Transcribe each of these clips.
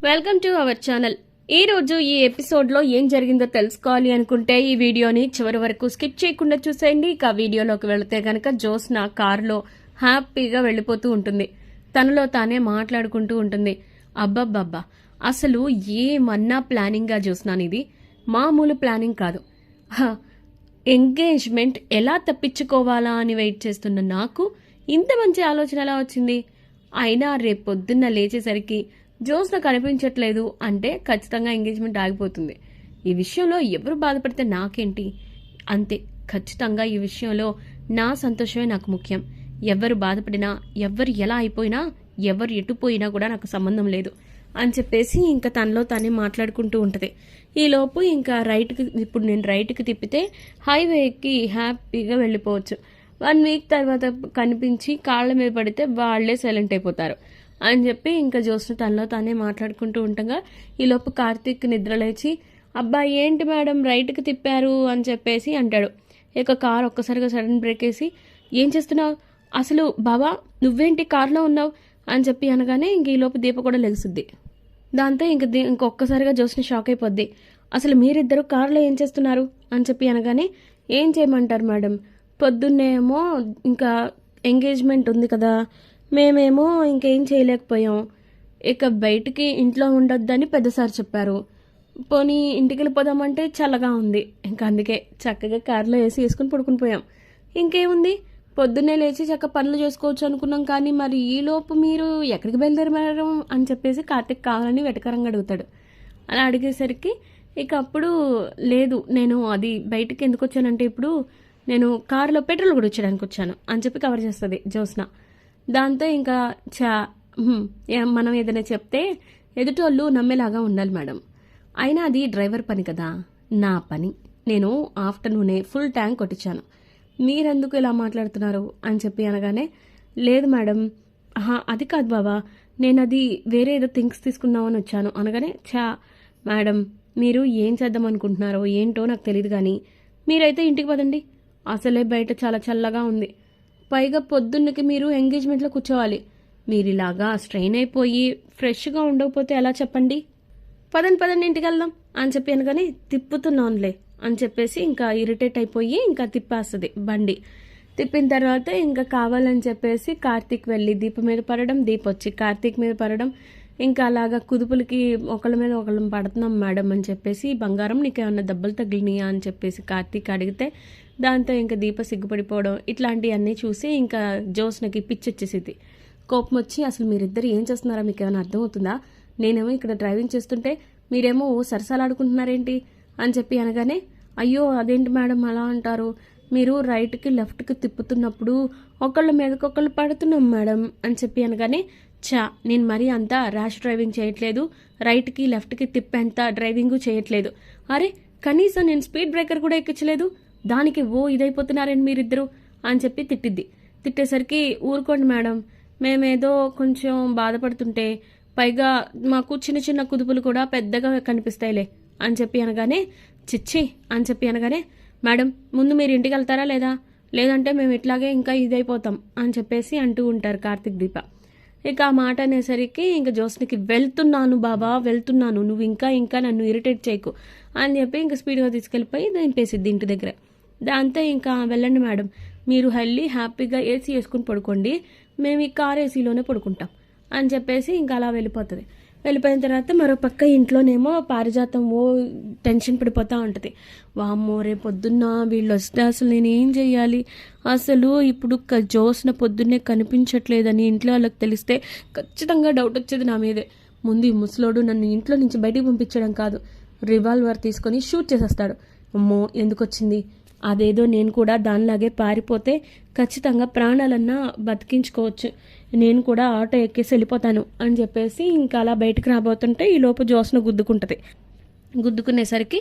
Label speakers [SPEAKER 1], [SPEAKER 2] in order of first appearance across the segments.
[SPEAKER 1] Welcome to our channel. ఈ రోజు ఈ ఎపిసోడ్లో ఏం జరిగిందో తెలుసుకోవాలి అనుకుంటే ఈ వీడియోని చివరి వరకు స్కిప్ చేయకుండా చూసేయండి. ఇక వీడియోలోకి వెళితే కనుక జ్యోత్స్న కారులో హ్యాపీగా వెళ్ళిపోతూ ఉంటుంది. తనలో తానే మాట్లాడుకుంటూ ఉంటుంది. అబ్బబ్బబ్బా, అసలు ఏమన్నా ప్లానింగ్గా చూసినాను, ఇది మామూలు ప్లానింగ్ కాదు. ఎంగేజ్మెంట్ ఎలా తప్పించుకోవాలా అని వెయిట్ చేస్తున్న నాకు ఇంత మంచి ఆలోచన ఎలా వచ్చింది? అయినా రేపు పొద్దున్న లేచేసరికి జ్యోత్స్న కనిపించట్లేదు అంటే ఖచ్చితంగా ఎంగేజ్మెంట్ ఆగిపోతుంది. ఈ విషయంలో ఎవరు బాధపడితే నాకేంటి? అంతే, ఖచ్చితంగా ఈ విషయంలో నా సంతోషమే నాకు ముఖ్యం. ఎవరు బాధపడినా, ఎవరు ఎలా అయిపోయినా, ఎవరు ఎటుపోయినా కూడా నాకు సంబంధం లేదు అని చెప్పేసి ఇంకా తనలో తానే మాట్లాడుకుంటూ ఉంటుంది. ఈలోపు ఇంకా ఇప్పుడు నేను రైట్కి తిప్పితే హైవేకి హ్యాపీగా వెళ్ళిపోవచ్చు. 1 వీక్ తర్వాత కనిపించి కాళ్ళ మీద పడితే వాళ్లే సైలెంట్ అయిపోతారు అని చెప్పి ఇంకా జ్యోత్స్న తనలో తానే మాట్లాడుకుంటూ ఉండగా ఈలోపు కార్తీక్ నిద్రలేచి, అబ్బా ఏంటి మేడం రైట్కి తిప్పారు అని చెప్పేసి అంటాడు. ఇక కారు ఒక్కసారిగా సడన్ బ్రేక్ వేసి, ఏం చేస్తున్నావు అసలు బాబా, నువ్వేంటి కారులో ఉన్నావు అని చెప్పి అనగానే ఇంక ఈలోపు దీప కూడా లెగుసుద్ది. దాంతో ఇంకొక్కసారిగా జ్యోత్స్న షాక్ అయిపోద్ది. అసలు మీరిద్దరు కారులో ఏం చేస్తున్నారు అని చెప్పి అనగానే, ఏం చేయమంటారు మేడం, పొద్దున్నేమో ఇంకా ఎంగేజ్మెంట్ ఉంది కదా, మేమేమో ఇంకేం చేయలేకపోయాం. ఇక బయటికి ఇంట్లో ఉండొద్దని పెద్దసారి చెప్పారు. పోనీ ఇంటికి వెళ్ళిపోదామంటే చల్లగా ఉంది. ఇంకా అందుకే చక్కగా కారులో వేసుకుని పడుకుని పోయాం. ఇంకేముంది, పొద్దున్నే లేచి చక్క పనులు చేసుకోవచ్చు అనుకున్నాం. కానీ మరి ఈలోపు మీరు ఎక్కడికి బయలుదేరారు అని చెప్పేసి కార్తీక్ కావాలని వెటకరంగా అడుగుతాడు. అలా అడిగేసరికి ఇక అప్పుడు, లేదు నేను అది బయటికి ఎందుకు వచ్చానంటే ఇప్పుడు నేను కారులో పెట్రోల్ కూడా వచ్చేయడానికి వచ్చాను అని చెప్పి కవర్ చేస్తుంది జ్యోత్స్న. దాంతో ఇంకా మనం ఏదైనా చెప్తే ఎదుటోళ్ళు నమ్మేలాగా ఉండాలి మేడం. అయినా అది డ్రైవర్ పని కదా, నా పని. నేను ఆఫ్టర్నూనే ఫుల్ ట్యాంక్ కొట్టించాను, మీరెందుకు ఇలా మాట్లాడుతున్నారు అని చెప్పి అనగానే, లేదు మేడం, అది కాదు బాబా, నేను అది వేరే ఏదో థింగ్స్ తీసుకుందామని వచ్చాను అనగానే, మేడం మీరు ఏం చేద్దాం అనుకుంటున్నారో ఏంటో నాకు తెలియదు, కానీ మీరైతే ఇంటికి పదండి. అసలే బయట చాలా చల్లగా ఉంది. పైగా పొద్దున్నకి మీరు ఎంగేజ్మెంట్లో కూర్చోవాలి. మీరు ఇలాగా స్ట్రెయిన్ అయిపోయి ఫ్రెష్గా ఉండకపోతే ఎలా చెప్పండి? పదండి ఇంటికి వెళ్దాం అని చెప్పి అనగానే, తిప్పుతున్నానులే అని చెప్పేసి ఇంకా ఇరిటేట్ అయిపోయి ఇంకా తిప్పేస్తుంది బండి. తిప్పిన తర్వాత ఇంకా కావాలని చెప్పేసి కార్తీక్ వెళ్ళి దీప మీద పడడం, దీప వచ్చి కార్తీక్ మీద పడడం, ఇంకా అలాగా కుదుపులకి ఒకళ్ళ మీద ఒకళ్ళం పడుతున్నాం మేడం అని చెప్పేసి, బంగారం నీకు ఏమన్నా దెబ్బలు తగిలినాయా అని చెప్పేసి కార్తీక్ అడిగితే, దాంతో ఇంకా దీప సిగ్గుపడిపోవడం ఇట్లాంటివన్నీ చూసి ఇంకా జ్యోత్స్నకి పిచ్చొచ్చేసింది. కోపం వచ్చి, అసలు మీరిద్దరు ఏం చేస్తున్నారా, మీకు ఏమైనా అర్థమవుతుందా? నేనేమో ఇక్కడ డ్రైవింగ్ చేస్తుంటే మీరేమో సరసాలాడుకుంటున్నారేంటి అని చెప్పి అనగానే, అయ్యో అదేంటి మేడం అలా అంటారు, మీరు రైట్కి లెఫ్ట్కి తిప్పుతున్నప్పుడు ఒకళ్ళ మీదకొకళ్ళు పడుతున్నాం మేడం అని చెప్పి అనగానే, నేను మరీ అంత ర్యాష్ డ్రైవింగ్ చేయట్లేదు, రైట్కి లెఫ్ట్కి తిప్పేంత డ్రైవింగు చేయట్లేదు. అరే కనీసం నేను స్పీడ్ బ్రేకర్ కూడా ఎక్కించలేదు, దానికి ఇదైపోతున్నారని మీరిద్దరు అని చెప్పి తిట్టేసరికి, ఊరుకోండి మేడం, మేమేదో కొంచెం బాధపడుతుంటే పైగా మాకు చిన్న చిన్న కుదుపులు కూడా పెద్దగా కనిపిస్తాయిలే అని చెప్పి అనగానే, చిచ్చి అని చెప్పి అనగానే, మేడం ముందు మీరు ఇంటికి వెళ్తారా లేదా, లేదంటే మేము ఇట్లాగే ఇంకా ఇదైపోతాం అని చెప్పేసి అంటూ ఉంటారు కార్తీక్ దీప. ఇక ఆ మాట అనేసరికి ఇంకా జ్యోత్స్నకి, వెళ్తున్నాను బాబా వెళ్తున్నాను, నువ్వు ఇంకా నన్ను ఇరిటేట్ చేయకు అని చెప్పి ఇంకా స్పీడ్గా తీసుకెళ్ళిపోయి దింపేసిద్ది ఇంటి దగ్గర. దాంతో ఇంకా వెళ్ళండి మేడం, మీరు వెళ్ళి హ్యాపీగా ఏసీ వేసుకుని పడుకోండి, మేము ఈ కార్ ఏసీలోనే పడుకుంటాం అని చెప్పేసి ఇంకా అలా వెళ్ళిపోతుంది. వెళ్ళిపోయిన తర్వాత మరో పక్క ఇంట్లోనేమో పారిజాతం టెన్షన్ పడిపోతూ ఉంటుంది. వామ్మో రేపు పొద్దున్న వీళ్ళు వస్తే అసలు నేను ఏం చెయ్యాలి, అసలు ఇప్పుడు జ్యోత్స్న పొద్దున్నే కనిపించట్లేదని ఇంట్లో వాళ్ళకి తెలిస్తే ఖచ్చితంగా డౌట్ వచ్చేది నా మీదే. ముందు ఈ ముసలోడు నన్ను ఇంట్లో నుంచి బయటికి పంపించడం కాదు, రివాల్వర్ తీసుకొని షూట్ చేసేస్తాడు. అమ్మో ఎందుకు వచ్చింది, అదేదో నేను కూడా దానిలాగే పారిపోతే ఖచ్చితంగా ప్రాణాలన్నా బతికించుకోవచ్చు, నేను కూడా ఆటో ఎక్కేసి వెళ్ళిపోతాను అని చెప్పేసి ఇంకా అలా బయటకు రాబోతుంటే ఈలోపు జ్యోత్స్న గుద్దుకునేసరికి,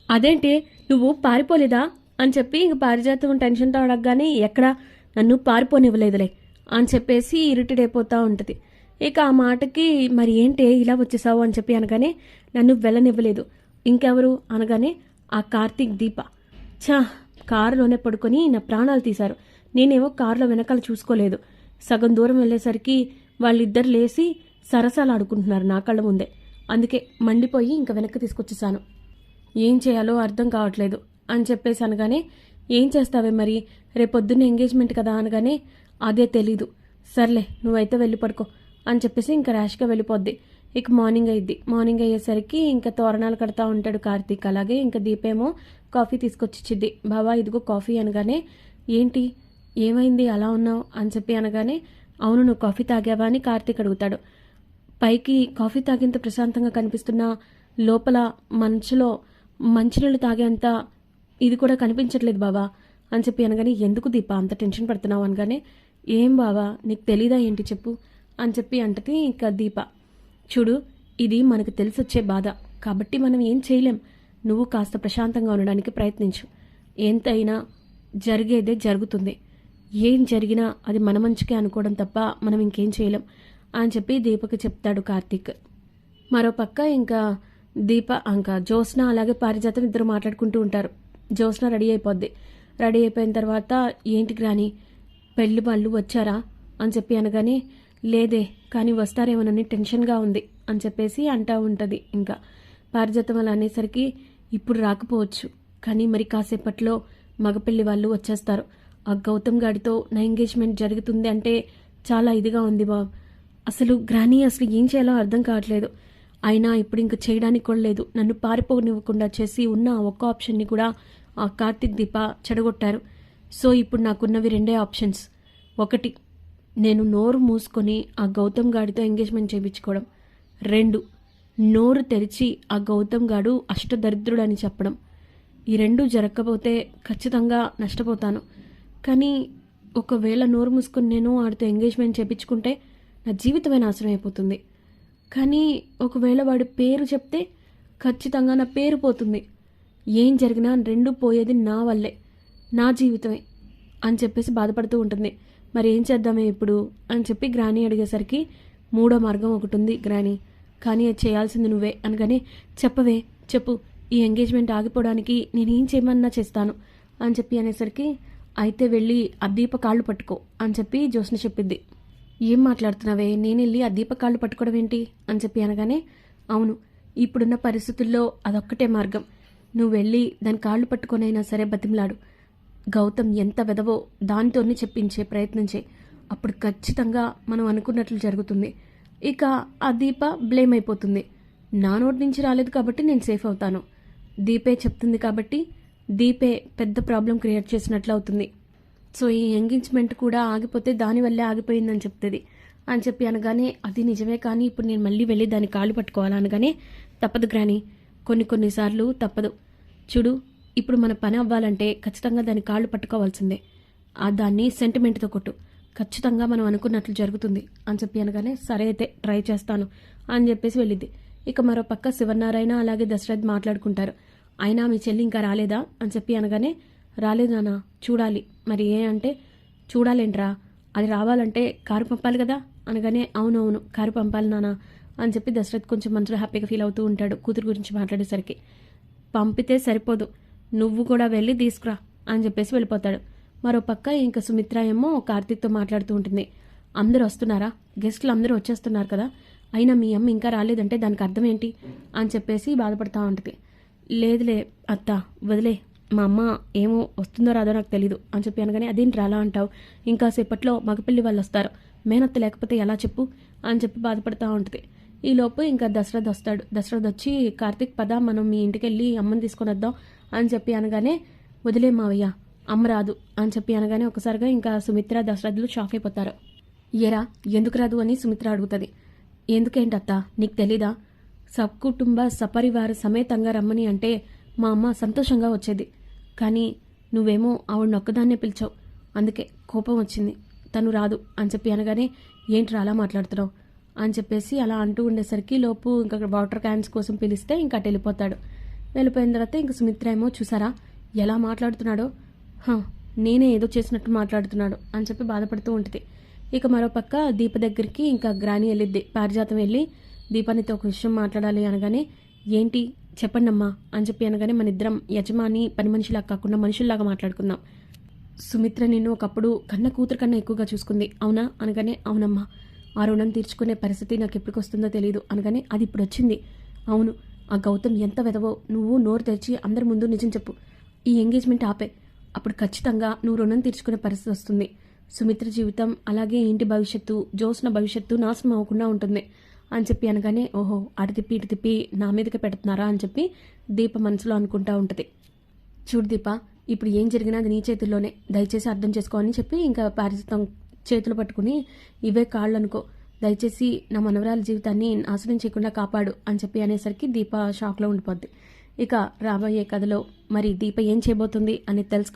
[SPEAKER 1] అదేంటి నువ్వు పారిపోలేదా అని చెప్పి ఇంక పారిజాతం టెన్షన్తో అడగగానే, ఎక్కడా నన్ను పారిపోనివ్వలేదులే అని చెప్పేసి ఇరిటేట్ అయిపోతూ ఉంటుంది. ఇక ఆ మాటకి, మరి ఏంటి ఇలా వచ్చేసావు అని చెప్పి అనగానే, నన్ను వెళ్ళనివ్వలేదు ఇంకెవరు అనగానే, ఆ కార్తీక్ దీప. కారులోనే పడుకొని నా ప్రాణాలు తీశారు, నేనేమో కారులో వెనకాల చూసుకోలేదు. సగం దూరం వెళ్ళేసరికి వాళ్ళిద్దరు లేచి సరసాలు ఆడుకుంటున్నారు నా కళ్ళ ముందే. అందుకే మండిపోయి ఇంకా వెనక్కి తీసుకొచ్చేసాను. ఏం చేయాలో అర్థం కావట్లేదు అని చెప్పేసి అనగానే, ఏం చేస్తావే మరి, రేపొద్దున్న ఎంగేజ్మెంట్ కదా అనగానే, అదే తెలీదు, సర్లే నువ్వైతే వెళ్ళి పడుకో అని చెప్పేసి ఇంకా ర్యాష్గా వెళ్ళిపోద్ది. ఇక మార్నింగ్ అయ్యిద్ది. మార్నింగ్ అయ్యేసరికి ఇంకా తోరణాలు కడతా ఉంటాడు కార్తీక్. అలాగే ఇంకా దీపేమో కాఫీ తీసుకొచ్చిచ్చిద్ది. బాబా ఇదిగో కాఫీ అనగానే, ఏంటి ఏమైంది అలా ఉన్నావు అని చెప్పి అనగానే, అవును నువ్వు కాఫీ తాగావా అని కార్తీక్ అడుగుతాడు. పైకి కాఫీ తాగేంత ప్రశాంతంగా కనిపిస్తున్నా లోపల మనసులో మంచినీళ్ళు తాగేంత ఇది కూడా కనిపించట్లేదు బాబా అని చెప్పి అనగానే, ఎందుకు దీప అంత టెన్షన్ పడుతున్నావు అనగానే, ఏం బాబా నీకు తెలీదా ఏంటి చెప్పు అని చెప్పి అంటది ఇంకా దీప. చూడు, ఇది మనకు తెలిసొచ్చే బాధ కాబట్టి మనం ఏం చేయలేం. నువ్వు కాస్త ప్రశాంతంగా ఉండడానికి ప్రయత్నించు. ఎంతైనా జరిగేదే జరుగుతుంది. ఏం జరిగినా అది మన మంచికే అనుకోవడం తప్ప మనం ఇంకేం చేయలేం అని చెప్పి దీపకి చెప్తాడు కార్తీక్. మరోపక్క ఇంకా ఇంకా జ్యోత్స్న అలాగే పారిజాతం ఇద్దరు మాట్లాడుకుంటూ ఉంటారు. జ్యోత్స్న రెడీ అయిపోద్ది. రెడీ అయిపోయిన తర్వాత, ఏంటి గ్రాని పెళ్లి వాళ్ళు వచ్చారా అని చెప్పి అనగానే, లేదే కానీ వస్తారేమోనని టెన్షన్గా ఉంది అని చెప్పేసి అంటూ ఉంటుంది. ఇంకా పారిజాతం అలా అనేసరికి, ఇప్పుడు రాకపోవచ్చు కానీ మరి కాసేపట్లో మగపెళ్లి వాళ్ళు వచ్చేస్తారు. ఆ గౌతమ్ గాడితో నా ఎంగేజ్మెంట్ జరుగుతుంది అంటే చాలా ఇదిగా ఉంది బాబు. అసలు గ్రాని అసలు ఏం చేయాలో అర్థం కావట్లేదు. అయినా ఇప్పుడు ఇంక చేయడానికి కూడా లేదు. నన్ను పారిపోనివ్వకుండా చేసి ఉన్న ఒక్క ఆప్షన్ని కూడా ఆ కార్తీక్ దీప చెడగొట్టారు. సో ఇప్పుడు నాకున్నవి రెండే ఆప్షన్స్. ఒకటి, నేను నోరు మూసుకొని ఆ గౌతమ్ గాడితో ఎంగేజ్మెంట్ చేయించుకోవడం. 2, నోరు తెరిచి ఆ గౌతమ్ గాడు అష్టదరిద్రుడు అని చెప్పడం. ఈ 2 జరగకపోతే ఖచ్చితంగా నష్టపోతాను. కానీ ఒకవేళ నోరు మూసుకొని నేను వాడితో ఎంగేజ్మెంట్ చేయించుకుంటే నా జీవితమే నాశనం అయిపోతుంది. కానీ ఒకవేళ వాడి పేరు చెప్తే ఖచ్చితంగా నా పేరు పోతుంది. ఏం జరిగినా 2 పోయేది నా వల్లే, నా జీవితమే అని చెప్పేసి బాధపడుతూ ఉంటుంది. మరి ఏం చేద్దామే ఇప్పుడు అని చెప్పి గ్రాని అడిగేసరికి, 3వ మార్గం ఒకటి ఉంది గ్రాని, కానీ అది చేయాల్సింది నువ్వే అనగానే, చెప్పవే చెప్పు, ఈ ఎంగేజ్మెంట్ ఆగిపోవడానికి నేనేం చేయమన్నా చేస్తాను అని చెప్పి అనేసరికి, అయితే వెళ్ళి ఆ దీప కాళ్ళు పట్టుకో అని చెప్పి జ్యోత్స్న చెప్పిద్ది. ఏం మాట్లాడుతున్నావే, నేను వెళ్ళి ఆ దీప కాళ్ళు పట్టుకోవడం ఏంటి అని చెప్పి అనగానే, అవును ఇప్పుడున్న పరిస్థితుల్లో అదొక్కటే మార్గం. నువ్వు వెళ్ళి దాని కాళ్ళు పట్టుకొనైనా సరే బతిమలాడు. గౌతమ్ ఎంత వెదవో దానితోనే చెప్పించే ప్రయత్నించే. అప్పుడు ఖచ్చితంగా మనం అనుకున్నట్లు జరుగుతుంది. ఇక ఆ దీప బ్లేమ్ అయిపోతుంది. నా నోటి నుంచి రాలేదు కాబట్టి నేను సేఫ్ అవుతాను. దీపే చెప్తుంది కాబట్టి దీపే పెద్ద ప్రాబ్లం క్రియేట్ చేసినట్లు అవుతుంది. సో ఈ ఎంగేజ్మెంట్ కూడా ఆగిపోతే దానివల్లే ఆగిపోయిందని చెప్తుంది అని చెప్పి అనగానే, అది నిజమే కానీ ఇప్పుడు నేను మళ్ళీ వెళ్ళి దాన్ని కాళ్ళు పట్టుకోవాలా అనగానే, తప్పదు గ్రాని, కొన్నిసార్లు తప్పదు. చూడు, ఇప్పుడు మన పని అవ్వాలంటే ఖచ్చితంగా దాని కాళ్ళు పట్టుకోవాల్సిందే. దాన్ని సెంటిమెంట్తో కొట్టు, ఖచ్చితంగా మనం అనుకున్నట్లు జరుగుతుంది అని చెప్పి అనగానే, సరే అయితే ట్రై చేస్తాను అని చెప్పేసి వెళ్ళిద్ది. ఇక మరో పక్క శివనారాయణ అలాగే దశరథ్ మాట్లాడుకుంటారు. అయినా మీ చెల్లి ఇంకా రాలేదా అని చెప్పి అనగానే, రాలేదు నాన్న, చూడాలి. మరి ఏ అంటే, చూడాలేంట్రా, అది రావాలంటే కారు పంపాలి కదా అనగానే, అవునవును కారు పంపాలి నాన్న అని చెప్పి దశరథ్ కొంచెం మనసులో హ్యాపీగా ఫీల్ అవుతూ ఉంటాడు కూతురు గురించి మాట్లాడేసరికి. పంపితే సరిపోదు, నువ్వు కూడా వెళ్ళి తీసుకురా అని చెప్పేసి వెళ్ళిపోతాడు. మరో పక్క ఇంకా సుమిత్ర ఏమో కార్తీక్తో మాట్లాడుతూ ఉంటుంది. అందరూ వస్తున్నారా, గెస్టులు అందరూ వచ్చేస్తున్నారు కదా, అయినా మీ అమ్మ ఇంకా రాలేదంటే దానికి అర్థం ఏంటి అని చెప్పేసి బాధపడుతూ ఉంటుంది. లేదులే అత్త, వదిలే, మా అమ్మ ఏమో వస్తుందో రాదో నాకు తెలీదు అని చెప్పి అనగానే, అదేంటి అలా అంటావు, ఇంకా సేపట్లో మగపిల్లి వాళ్ళు వస్తారు, మేనత్త లేకపోతే ఎలా చెప్పు అని చెప్పి బాధపడుతూ ఉంటుంది. ఈలోపు ఇంకా దశరథ్ వస్తాడు. దశరథ్ వచ్చి, కార్తీక్ పద మనం మీ ఇంటికి వెళ్ళి అమ్మని తీసుకొని వద్దాం అని చెప్పి అనగానే, వదిలే మావయ్య, అమ్మ రాదు అని చెప్పి అనగానే ఒకసారిగా ఇంకా సుమిత్ర దశరథులు షాక్ అయిపోతారు. ఎరా ఎందుకు రాదు అని సుమిత్ర అడుగుతుంది. ఎందుకేంటత్తా నీకు తెలీదా, సకుటుంబ సపరివార సమేతంగా రమ్మని అంటే మా అమ్మ సంతోషంగా వచ్చేది, కానీ నువ్వేమో ఆవిడని ఒక్కదాన్నే పిలిచావు, అందుకే కోపం వచ్చింది, తను రాదు అని చెప్పి అనగానే, ఏంటి అలా మాట్లాడుతున్నావు అని చెప్పేసి అలా అంటూ ఉండేసరికి లోపు ఇంకా వాటర్ క్యాన్స్ కోసం పిలిస్తే ఇంకా అటు వెళ్ళిపోతాడు. వెళ్ళిపోయిన తర్వాత ఇంక సుమిత్ర ఏమో, చూసారా ఎలా మాట్లాడుతున్నాడో, నేనే ఏదో చేసినట్టు మాట్లాడుతున్నాడు అని చెప్పి బాధపడుతూ ఉంటుంది. ఇక మరోపక్క దీప దగ్గరికి ఇంకా గ్రాని వెళ్ళిద్ది. పారిజాతం వెళ్ళి దీపానితో ఒక విషయం మాట్లాడాలి అనగానే, ఏంటి చెప్పండమ్మా అని చెప్పి అనగానే, మన ఇద్దరం యజమాని పని మనిషిలాగా కాకుండా మనుషుల్లాగా మాట్లాడుకుందాం. సుమిత్ర నిన్ను ఒకప్పుడు కన్న కూతురు కన్నా ఎక్కువగా చూసుకుంది అవునా అనగానే, అవునమ్మా ఆ రుణం తీర్చుకునే పరిస్థితి నాకు ఎప్పటికి వస్తుందో తెలియదు అనగానే అది ఇప్పుడు వచ్చింది. అవును, ఆ గౌతమ్ ఎంత వెదవో, నువ్వు నోరు తెరిచి అందరి ముందు నిజం చెప్పు, ఈ ఎంగేజ్మెంట్ ఆపే, అప్పుడు ఖచ్చితంగా నువ్వు రుణం తీర్చుకునే పరిస్థితి వస్తుంది. సుమిత్ర జీవితం అలాగే ఇంటి భవిష్యత్తు, జ్యోత్స్న భవిష్యత్తు నాశనం అవ్వకుండా ఉంటుంది అని చెప్పి అనగానే ఓహో అటు తిప్పి ఇటు తిప్పి నా మీదకి పెడుతున్నారా అని చెప్పి దీప మనసులో అనుకుంటా ఉంటుంది. చూడు దీప, ఇప్పుడు ఏం జరిగినా అది నీ చేతుల్లోనే, దయచేసి అర్థం చేసుకో అని చెప్పి ఇంకా పారిజాతం చేతులు పట్టుకుని ఇవే కాళ్ళు అనుకో, దయచేసి నా మనవరాల జీవితాన్ని నాశనం చేయకుండా కాపాడు అని చెప్పి అనేసరికి దీప షాక్లో ఉండిపోద్ది. ఇక రాబోయే కథలో మరి దీప ఏం చేయబోతుంది అని తెలుసుకో.